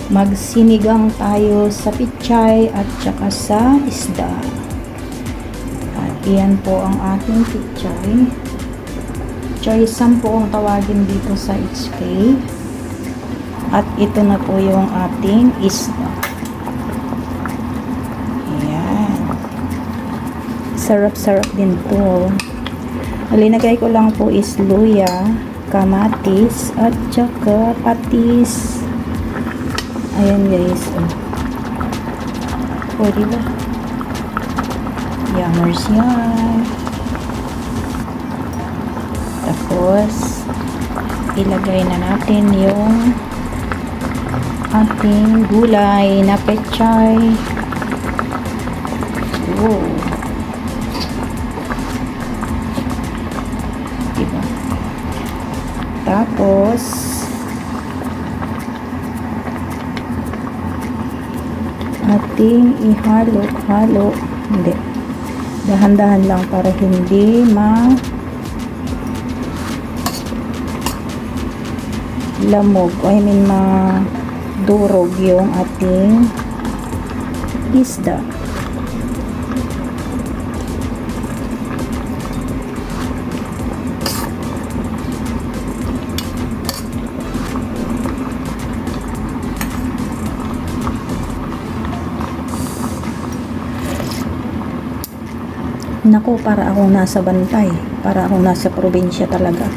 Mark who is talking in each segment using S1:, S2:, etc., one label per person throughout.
S1: Magsinigang tayo sa pichay at saka sa isda. At iyan po ang ating pichay. Choy-sam po ang tawagin dito sa HK. At ito na po yung ating isda. Ayan. Sarap-sarap din po. Alinagay ko lang po is luya, kamatis, at saka patis. Ayan guys. O, diba? Yummers yan. Tapos, ilagay na natin yung ating gulay na pechay. Wow. Diba? Tapos, ating ihalo-halo. Hindi. Dahan-dahan lang para hindi lamog. I mean, durog yung ating isda. Naku, para akong nasa Bantay. Para akong nasa probinsya talaga.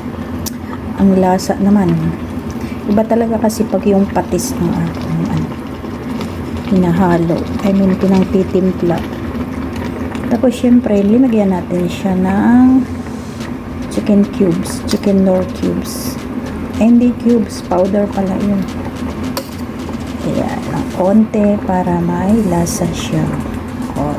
S1: Ang lasa naman. Iba talaga kasi pag yung patis ang hinahalo. I mean, pinangtitimpla. Tapos, syempre, linagyan natin siya ng chicken cubes. Chicken nor cubes. Hindi cubes. Powder pala yun. Ayan. Ang konti para may lasa siya. O,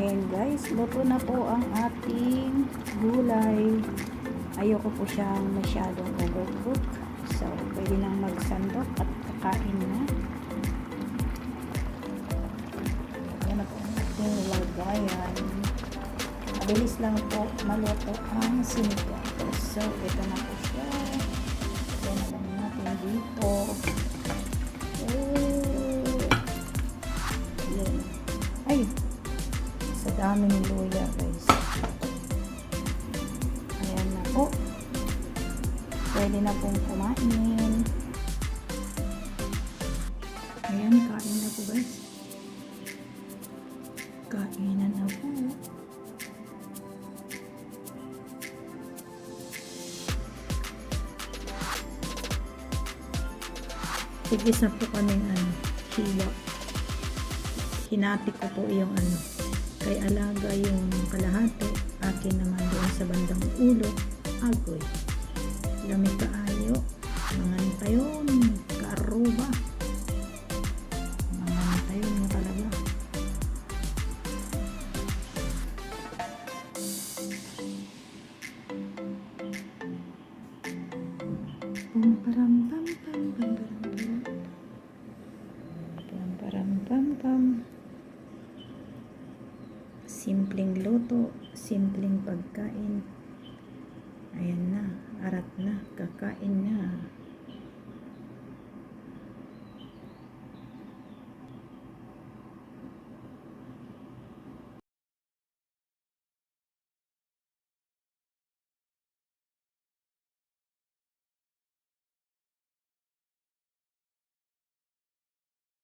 S1: ayan guys, luto na po ang ating gulay. Ayoko po siyang masyadong overcook. So, pwede nang magsandok at kakain na. Ayan na po ang ating lagayan. Mabilis lang po maluto ang sinigang. So, ito na po siya. Ayan na lang natin dito. Ay! Sa daming luya guys. Ayan na po. Pwede na pong kumain. Ayan, kain na po guys. Kainan na po. Tigis na po kaming hiwa. Hinati ko po yung kay alaga yung kalahati, akin naman doon sa bandang ulo, agoy. Lamig kaayo, mga tayon, karuba. Mga tayon mo talaga. Pum param pam pam pam pam param pam pam. Simpleng luto, simpleng pagkain. Ayan na, arat na, kakain na.